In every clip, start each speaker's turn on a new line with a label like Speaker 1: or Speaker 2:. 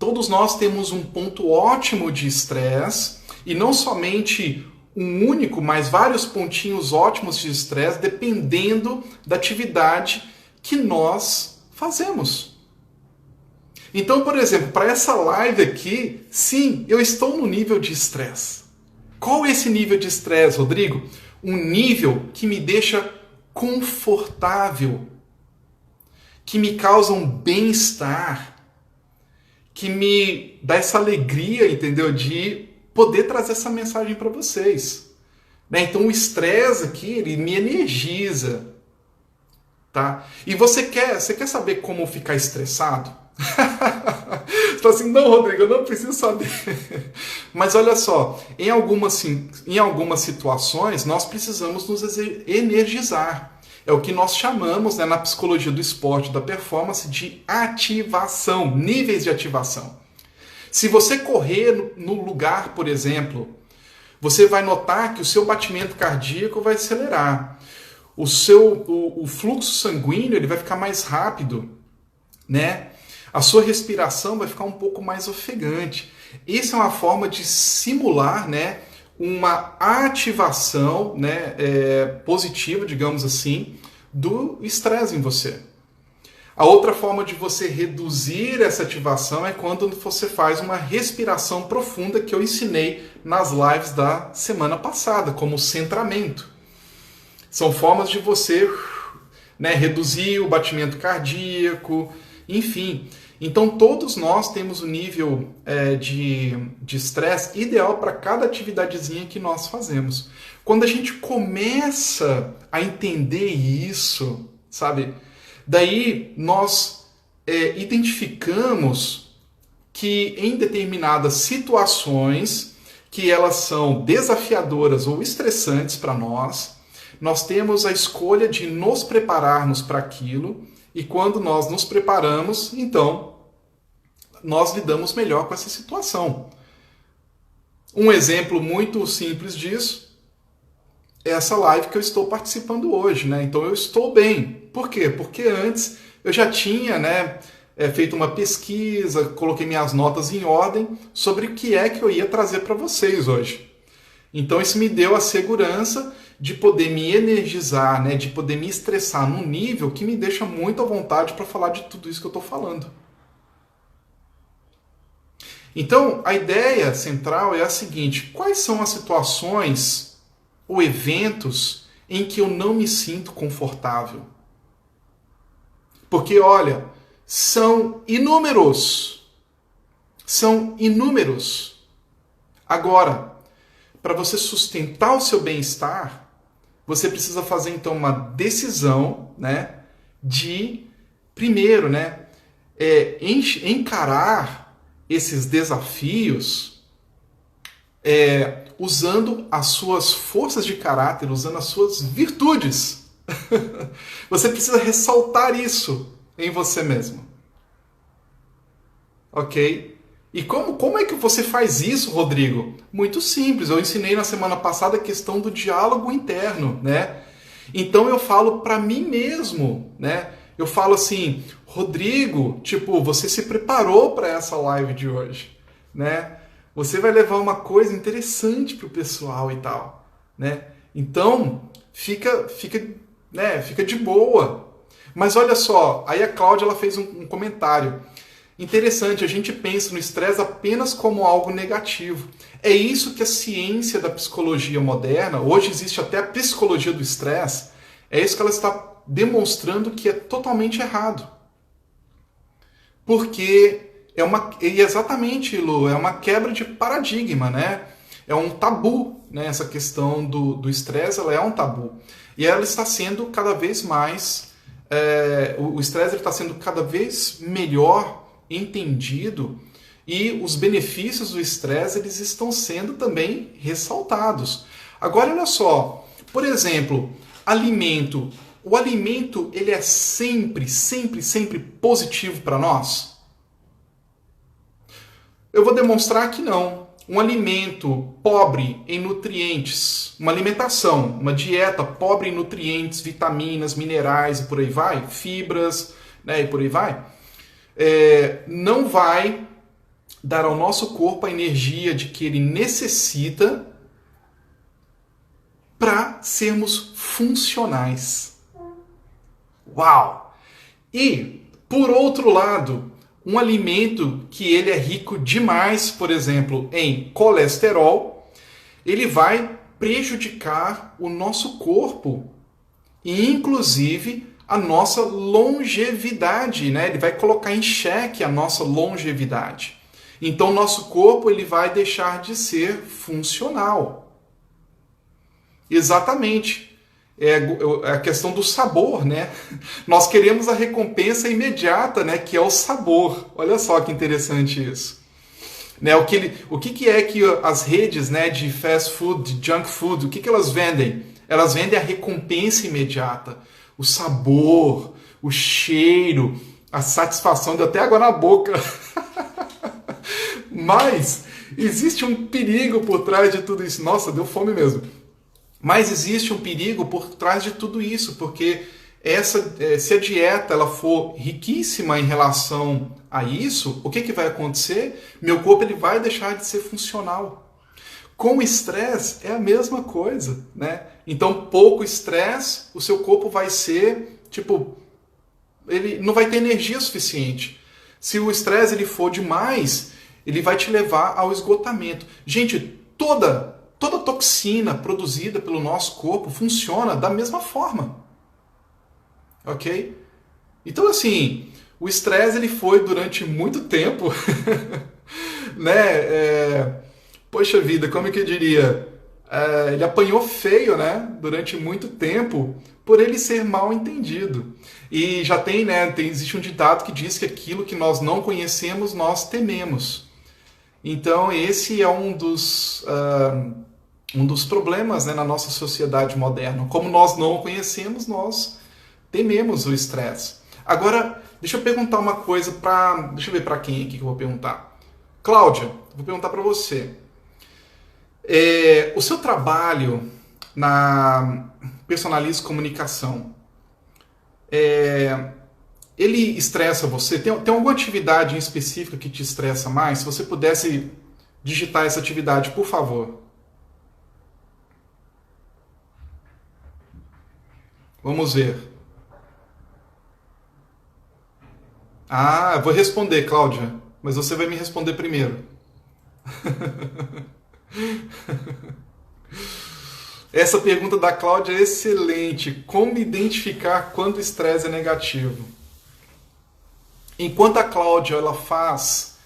Speaker 1: Todos nós temos um ponto ótimo de estresse, e não somente um único, mas vários pontinhos ótimos de estresse, dependendo da atividade que nós fazemos. Então, por exemplo, para essa live aqui, sim, eu estou no nível de estresse. Qual é esse nível de estresse, Rodrigo? Um nível que me deixa confortável, que me causa um bem-estar, que me dá essa alegria, entendeu? De poder trazer essa mensagem para vocês. Né? Então o estresse aqui, ele me energiza. Tá? E você quer saber como ficar estressado? Você fala assim, não, Rodrigo, eu não preciso saber. Mas olha só, em algumas situações, nós precisamos nos energizar. É o que nós chamamos, né, na psicologia do esporte, da performance, de ativação, níveis de ativação. Se você correr no lugar, por exemplo, você vai notar que o seu batimento cardíaco vai acelerar. O fluxo sanguíneo ele vai ficar mais rápido, né? A sua respiração vai ficar um pouco mais ofegante. Isso é uma forma de simular, né, uma ativação, né, positiva, digamos assim, do estresse em você. A outra forma de você reduzir essa ativação é quando você faz uma respiração profunda, que eu ensinei nas lives da semana passada, como centramento. São formas de você, né, reduzir o batimento cardíaco, enfim. Então todos nós temos um nível de estresse ideal para cada atividadezinha que nós fazemos. Quando a gente começa a entender isso, sabe? Daí nós identificamos que em determinadas situações que elas são desafiadoras ou estressantes para nós, nós temos a escolha de nos prepararmos para aquilo, e quando nós nos preparamos, então nós lidamos melhor com essa situação. Um exemplo muito simples disso é essa live que eu estou participando hoje, né? Então eu estou bem. Por quê? Porque antes eu já tinha, né, feito uma pesquisa, coloquei minhas notas em ordem sobre o que é que eu ia trazer para vocês hoje. Então isso me deu a segurança de poder me energizar, né, de poder me estressar num nível que me deixa muito à vontade para falar de tudo isso que eu estou falando. Então, a ideia central é a seguinte: quais são as situações ou eventos em que eu não me sinto confortável? Porque, olha, são inúmeros. São inúmeros. Agora, para você sustentar o seu bem-estar, você precisa fazer então uma decisão, né, de, primeiro, né, encarar esses desafios usando as suas forças de caráter, usando as suas virtudes. Você precisa ressaltar isso em você mesmo. Ok? E como é que você faz isso, Rodrigo? Muito simples. Eu ensinei na semana passada a questão do diálogo interno, né? Então eu falo para mim mesmo, né? Eu falo assim, Rodrigo, tipo, você se preparou para essa live de hoje, né? Você vai levar uma coisa interessante pro pessoal e tal, né? Então, fica de boa. Mas olha só, aí a Cláudia ela fez um comentário. Interessante, a gente pensa no estresse apenas como algo negativo. É isso que a ciência da psicologia moderna, hoje existe até a psicologia do estresse, é isso que ela está demonstrando que é totalmente errado. Porque exatamente, Lu, é uma quebra de paradigma, né? É um tabu, né? Essa questão do estresse, ela é um tabu. E ela está sendo cada vez mais, o estresse está sendo cada vez melhor entendido, e os benefícios do estresse eles estão sendo também ressaltados. Agora olha só, por exemplo, alimento. O alimento ele é sempre positivo para nós? Eu vou demonstrar que não. Um alimento pobre em nutrientes, uma alimentação, uma dieta pobre em nutrientes, vitaminas, minerais e por aí vai, fibras, né, e por aí vai, não vai dar ao nosso corpo a energia de que ele necessita para sermos funcionais. Uau! E, por outro lado, um alimento que ele é rico demais, por exemplo, em colesterol, ele vai prejudicar o nosso corpo e, inclusive, a nossa longevidade, né? Ele vai colocar em xeque a nossa longevidade. Então, nosso corpo ele vai deixar de ser funcional. Exatamente. É a questão do sabor, né? Nós queremos a recompensa imediata, né? Que é o sabor. Olha só que interessante isso. Né? O que é que as redes, né, de fast food, de junk food, o que elas vendem? Elas vendem a recompensa imediata. O sabor, o cheiro, a satisfação, deu até água na boca. Mas existe um perigo por trás de tudo isso. Nossa, deu fome mesmo. Mas existe um perigo por trás de tudo isso, porque se a dieta ela for riquíssima em relação a isso, o que vai acontecer? Meu corpo ele vai deixar de ser funcional. Com o estresse é a mesma coisa, né? Então, pouco estresse, o seu corpo vai ser, ele não vai ter energia suficiente. Se o estresse ele for demais, ele vai te levar ao esgotamento. Gente, toda toxina produzida pelo nosso corpo funciona da mesma forma. Ok? Então, assim, o estresse ele foi durante muito tempo, né? Poxa vida, como é que eu diria? Ele apanhou feio, né? Durante muito tempo por ele ser mal entendido. E já tem, né? Existe um ditado que diz que aquilo que nós não conhecemos, nós tememos. Então, esse é um dos problemas, né, na nossa sociedade moderna. Como nós não o conhecemos, nós tememos o estresse. Agora, deixa eu perguntar uma coisa para... Deixa eu ver para quem aqui que eu vou perguntar. Cláudia, vou perguntar para você. O seu trabalho na Personalize Comunicação, ele estressa você? Tem alguma atividade em específica que te estressa mais? Se você pudesse digitar essa atividade, por favor. Vamos ver. Eu vou responder, Cláudia, mas você vai me responder primeiro. Essa pergunta da Cláudia é excelente. Como identificar quando o estresse é negativo? Enquanto a Cláudia ela faz,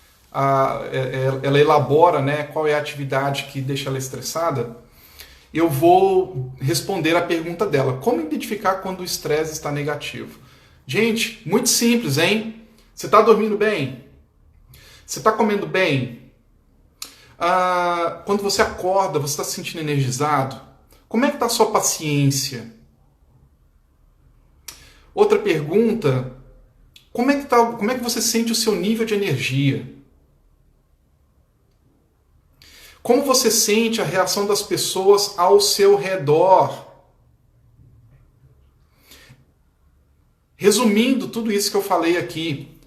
Speaker 1: ela elabora, né, qual é a atividade que deixa ela estressada, eu vou responder a pergunta dela. Como identificar quando o estresse está negativo? Gente, muito simples, hein? Você está dormindo bem? Você está comendo bem? Quando você acorda, você está se sentindo energizado? Como é que está a sua paciência? Outra pergunta, como é que você sente o seu nível de energia? Como você sente a reação das pessoas ao seu redor? Resumindo tudo isso que eu falei aqui,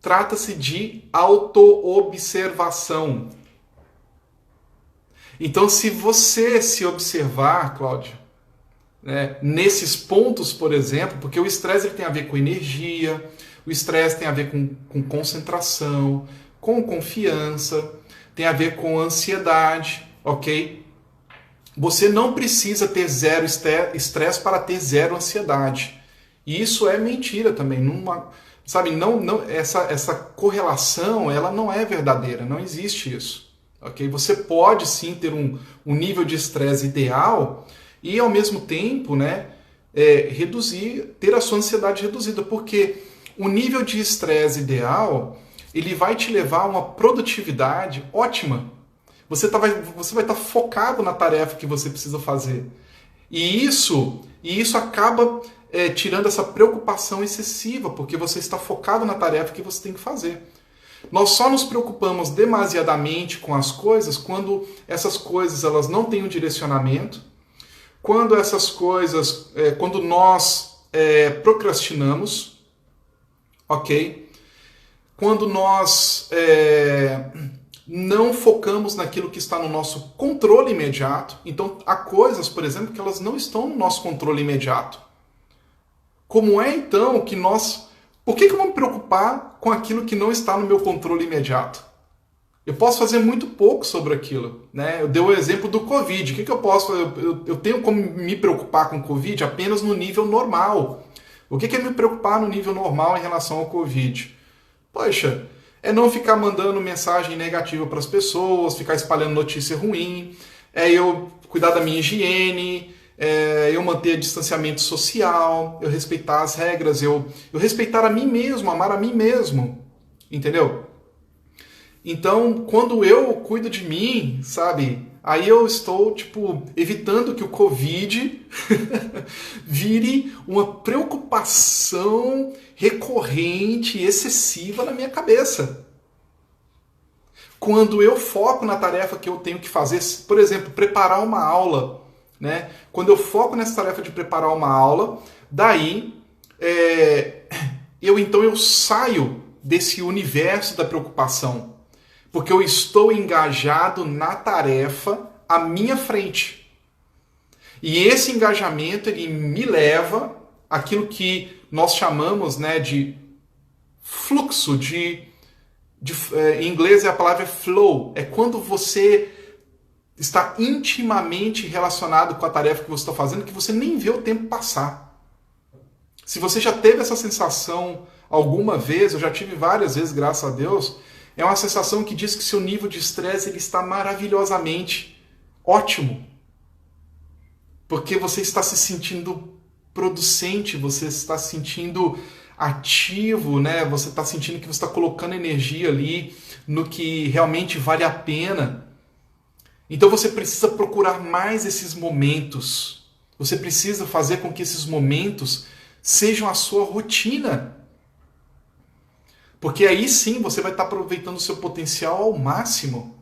Speaker 1: trata-se de autoobservação. Então, se você se observar, Cláudia, né, nesses pontos, por exemplo, porque o estresse tem a ver com energia, o estresse tem a ver com concentração, com confiança, tem a ver com ansiedade, ok? Você não precisa ter zero estresse para ter zero ansiedade. E isso é mentira também. Essa correlação ela não é verdadeira, não existe isso. Okay? Você pode sim ter um nível de estresse ideal e ao mesmo tempo, né, ter a sua ansiedade reduzida, porque o nível de estresse ideal ele vai te levar a uma produtividade ótima. Você vai estar focado na tarefa que você precisa fazer. E isso acaba tirando essa preocupação excessiva, porque você está focado na tarefa que você tem que fazer. Nós só nos preocupamos demasiadamente com as coisas quando essas coisas elas não têm um direcionamento, quando nós procrastinamos, ok? quando nós não focamos naquilo que está no nosso controle imediato. Então, há coisas, por exemplo, que elas não estão no nosso controle imediato. Como é, então, que nós... Por que eu vou me preocupar com aquilo que não está no meu controle imediato? Eu posso fazer muito pouco sobre aquilo, né? Eu dei o exemplo do Covid. O que eu posso fazer? Eu tenho como me preocupar com o Covid apenas no nível normal. O que é me preocupar no nível normal em relação ao Covid? Poxa, é não ficar mandando mensagem negativa para as pessoas, ficar espalhando notícia ruim, é eu cuidar da minha higiene, eu manter distanciamento social, eu respeitar as regras, eu respeitar a mim mesmo, amar a mim mesmo, entendeu? Então, quando eu cuido de mim, sabe, aí eu estou, evitando que o Covid vire uma preocupação recorrente e excessiva na minha cabeça. Quando eu foco na tarefa que eu tenho que fazer, por exemplo, preparar uma aula, né? Quando eu foco nessa tarefa de preparar uma aula, daí eu saio desse universo da preocupação, porque eu estou engajado na tarefa à minha frente. E esse engajamento ele me leva àquilo que nós chamamos, né, de fluxo, em inglês a palavra é flow, é quando você está intimamente relacionado com a tarefa que você está fazendo, que você nem vê o tempo passar. Se você já teve essa sensação alguma vez, eu já tive várias vezes, graças a Deus, é uma sensação que diz que seu nível de estresse ele está maravilhosamente ótimo. Porque você está se sentindo producente, você está se sentindo ativo, né? Você está sentindo que você está colocando energia ali no que realmente vale a pena. Então você precisa procurar mais esses momentos. Você precisa fazer com que esses momentos sejam a sua rotina. Porque aí sim você vai estar aproveitando o seu potencial ao máximo.